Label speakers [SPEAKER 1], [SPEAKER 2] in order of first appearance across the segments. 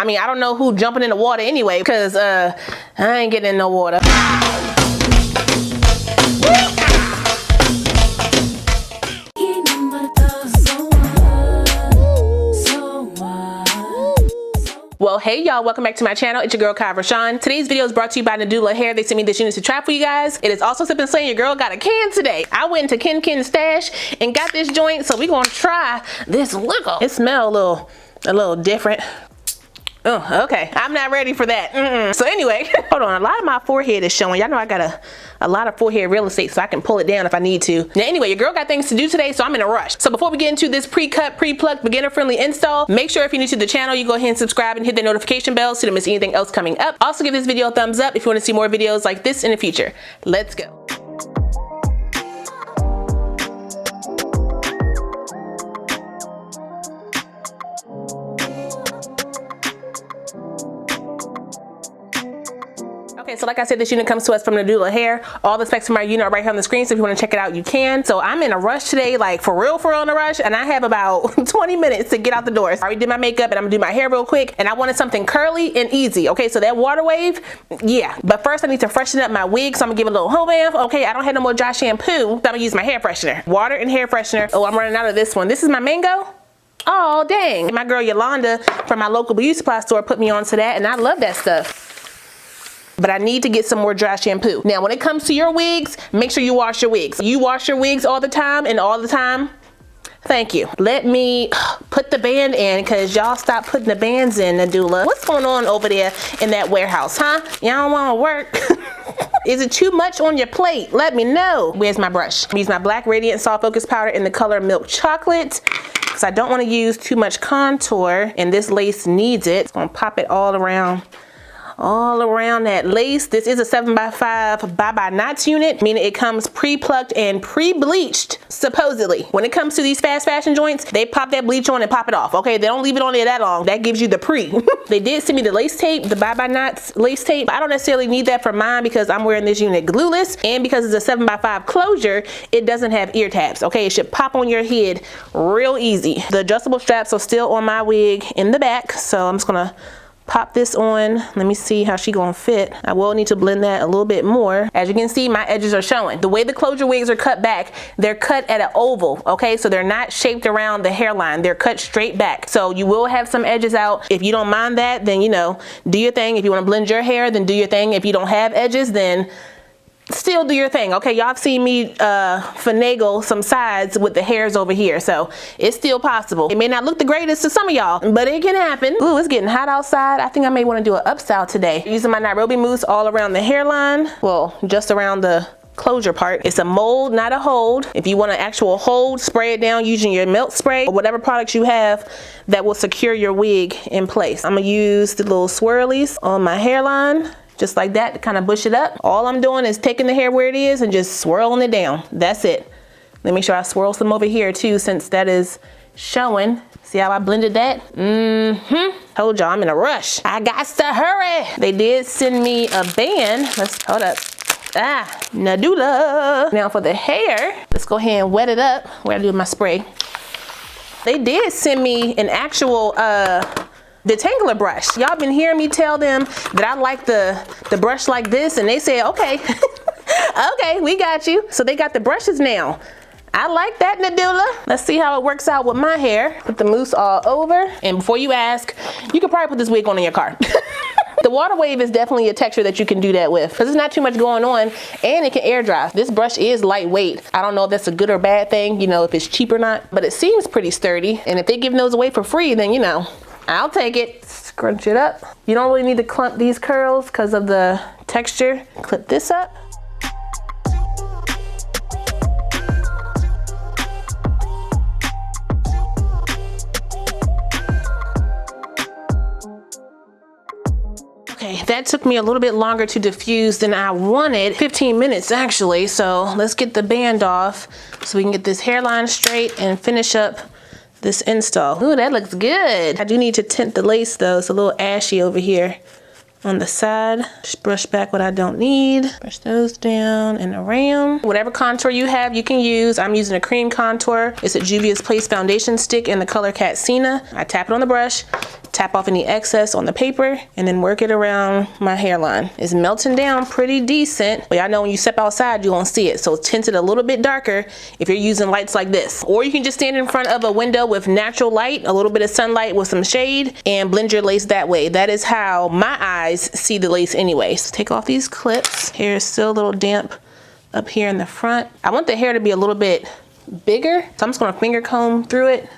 [SPEAKER 1] I mean, I don't know who jumping in the water anyway, because I ain't getting in no water. Well, hey y'all, welcome back to my channel. It's your girl KIERASHON. Today's video is brought to you by Nadula Hair. They sent me this unit to try for you guys. It is also Sip and Slay. Your girl got a can today. I went into Ken Stash and got this joint, so we're gonna try this liquor. It smells a little different. Oh, okay. I'm not ready for that. So anyway, hold on. A lot of my forehead is showing. Y'all know I got a lot of forehead real estate, so I can pull it down if I need to. Now anyway, your girl got things to do today, so I'm in a rush. So before we get into this pre-cut, pre-plucked, beginner-friendly install, make sure if you're new to the channel, you go ahead and subscribe and hit the notification bell so you don't miss anything else coming up. Also give this video a thumbs up if you want to see more videos like this in the future. Let's go. Okay, so like I said, this unit comes to us from Nadula Hair. All the specs from our unit are right here on the screen, so if you want to check it out, you can. So I'm in a rush today, like for real in a rush, and I have about 20 minutes to get out the door. So I already did my makeup, and I'm gonna do my hair real quick, and I wanted something curly and easy. Okay, so that Waterwave, yeah. But first I need to freshen up my wig, so I'm gonna give it a little home bath. Okay, I don't have no more dry shampoo, so I'm gonna use my hair freshener. Water and hair freshener. Oh, I'm running out of this one. This is my mango. Oh, dang. My girl Yolanda from my local beauty supply store put me onto that, and I love that stuff. But I need to get some more dry shampoo. Now, when it comes to your wigs, make sure you wash your wigs. You wash your wigs all the time and all the time. Thank you. Let me put the band in, because y'all stop putting the bands in, Nadula. What's going on over there in that warehouse, huh? Y'all don't want to work? Is it too much on your plate? Let me know. Where's my brush? I use my Black Radiant Soft Focus Powder in the color Milk Chocolate, because I don't want to use too much contour, and this lace needs it. I'm gonna pop it all around that lace. This is a 7x5 Bobbi knots unit, meaning it comes pre-plucked and pre-bleached, supposedly. When it comes to these fast fashion joints, they pop that bleach on and pop it off. Okay, they don't leave it on there that long. That gives you the pre. They did send me the lace tape, the Bobbi knots lace tape. I don't necessarily need that for mine because I'm wearing this unit glueless, and because it's a 7x5 closure, it doesn't have ear tabs. Okay, it should pop on your head real easy. The adjustable straps are still on my wig in the back, so I'm just gonna pop this on. Let me see how she gonna fit. I will need to blend that a little bit more. As you can see, my edges are showing. The way the closure wigs are cut back, they're cut at an oval, okay? So they're not shaped around the hairline. They're cut straight back. So you will have some edges out. If you don't mind that, then, you know, do your thing. If you wanna blend your hair, then do your thing. If you don't have edges, then still do your thing. Okay, y'all have seen me finagle some sides with the hairs over here, so it's still possible. It may not look the greatest to some of y'all, but it can happen. Ooh, it's getting hot outside. I think I may want to do an upstyle today. Using my Nairobi mousse all around the hairline, well, just around the closure part. It's a mold, not a hold. If you want an actual hold, spray it down using your melt spray or whatever products you have that will secure your wig in place. I'm gonna use the little swirlies on my hairline, just like that, to kind of bush it up. All I'm doing is taking the hair where it is and just swirling it down. That's it. Let me make sure I swirl some over here too, since that is showing. See how I blended that? Told y'all I'm in a rush. I got to hurry. They did send me a band. Let's hold up. Nadula. Now for the hair, let's go ahead and wet it up. Where I do my spray. They did send me an actual detangler brush. Y'all been hearing me tell them that I like the brush like this, and they say, okay, okay, we got you. So they got the brushes now. I like that, Nadula. Let's see how it works out with my hair. Put the mousse all over. And before you ask, you could probably put this wig on in your car. The Waterwave is definitely a texture that you can do that with, because there's not too much going on, and it can air dry. This brush is lightweight. I don't know if that's a good or bad thing, you know, if it's cheap or not, but it seems pretty sturdy. And if they give those away for free, then, you know, I'll take it. Scrunch it up. You don't really need to clump these curls because of the texture. Clip this up. Okay, that took me a little bit longer to diffuse than I wanted. 15 minutes actually. So let's get the band off so we can get this hairline straight and finish up this install. Ooh, that looks good. I do need to tint the lace though. It's a little ashy over here. on the side. Just brush back what I don't need. Brush those down and around. Whatever contour you have, you can use. I'm using a cream contour. It's a Juvia's Place foundation stick in the color Katsina. I tap it on the brush, tap off any excess on the paper, and then work it around my hairline. It's melting down pretty decent, but y'all know when you step outside, you won't see it. So tint it a little bit darker if you're using lights like this. Or you can just stand in front of a window with natural light, a little bit of sunlight with some shade, and blend your lace that way. That is how my eyes see the lace anyways. Take off these clips. Hair is still a little damp up here in the front. I want the hair to be a little bit bigger, so I'm just gonna finger comb through it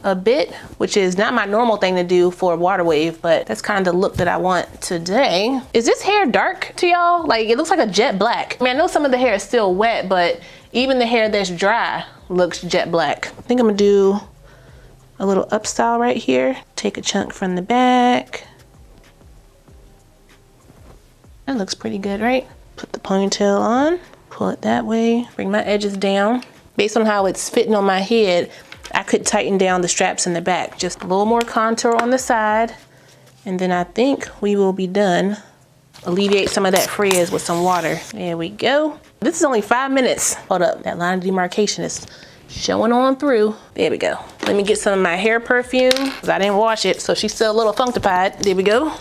[SPEAKER 1] a bit, which is not my normal thing to do for a water wave, but that's kind of the look that I want today. Is this hair dark to y'all? Like, it looks like a jet black. I mean, I know some of the hair is still wet, but even the hair that's dry looks jet black. I think I'm gonna do a little up style right here. Take a chunk from the back. That looks pretty good, right? Put the ponytail on, pull it that way, bring my edges down. Based on how it's fitting on my head, I could tighten down the straps in the back. Just a little more contour on the side, and then I think we will be done. Alleviate some of that frizz with some water. There we go. This is only 5 minutes. Hold up, that line of demarcation is showing on through. There we go. Let me get some of my hair perfume, because I didn't wash it, so she's still a little funkified. There we go.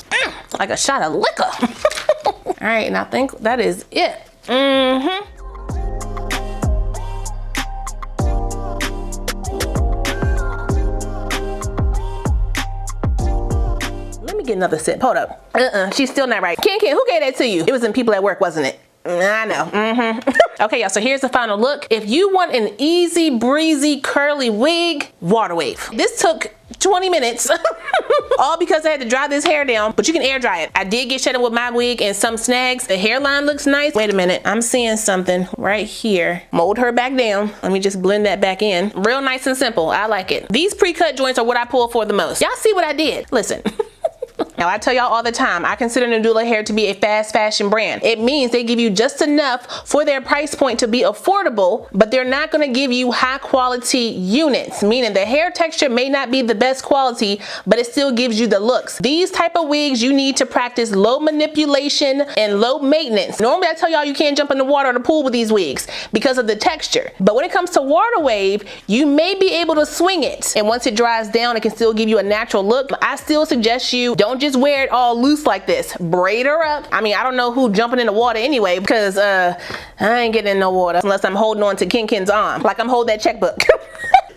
[SPEAKER 1] Like a shot of liquor. All right, and I think that is it. Let me get another sip. Hold up. She's still not right. Ken, who gave that to you? It was in People at Work, wasn't it? I know. Okay, y'all, so here's the final look. If you want an easy breezy curly wig, Waterwave. This took 20 minutes. All because I had to dry this hair down, but you can air dry it. I did get shedded with my wig and some snags. The hairline looks nice. Wait a minute, I'm seeing something right here. Mold her back down. Let me just blend that back in. Real nice and simple, I like it. These pre-cut joints are what I pull for the most. Y'all see what I did? Listen. Now, I tell y'all all the time, I consider Nadula hair to be a fast fashion brand. It means they give you just enough for their price point to be affordable, but they're not gonna give you high quality units, meaning the hair texture may not be the best quality, but it still gives you the looks. These type of wigs, you need to practice low manipulation and low maintenance. Normally, I tell y'all you can't jump in the water or the pool with these wigs because of the texture. But when it comes to Waterwave, you may be able to swing it. And once it dries down, it can still give you a natural look. I still suggest you don't just wear it all loose like this. Braid her up. I mean, I don't know who jumping in the water anyway, because I ain't getting in no water unless I'm holding on to Ken's arm, like I'm holding that checkbook.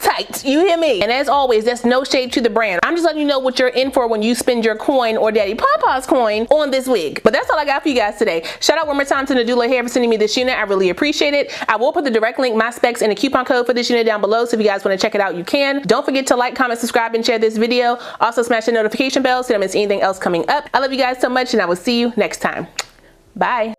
[SPEAKER 1] Tight, you hear me? And as always, that's no shade to the brand. I'm just letting you know what you're in for when you spend your coin or Daddy Papa's coin on this wig. But that's all I got for you guys today. Shout out one more time to Nadula Hair for sending me this unit. I really appreciate it. I will put the direct link, my specs, and a coupon code for this unit down below, so if you guys want to check it out, you can. Don't forget to like, comment, subscribe, and share this video. Also smash the notification bell so you don't miss anything else coming up. I love you guys so much, and I will see you next time. Bye.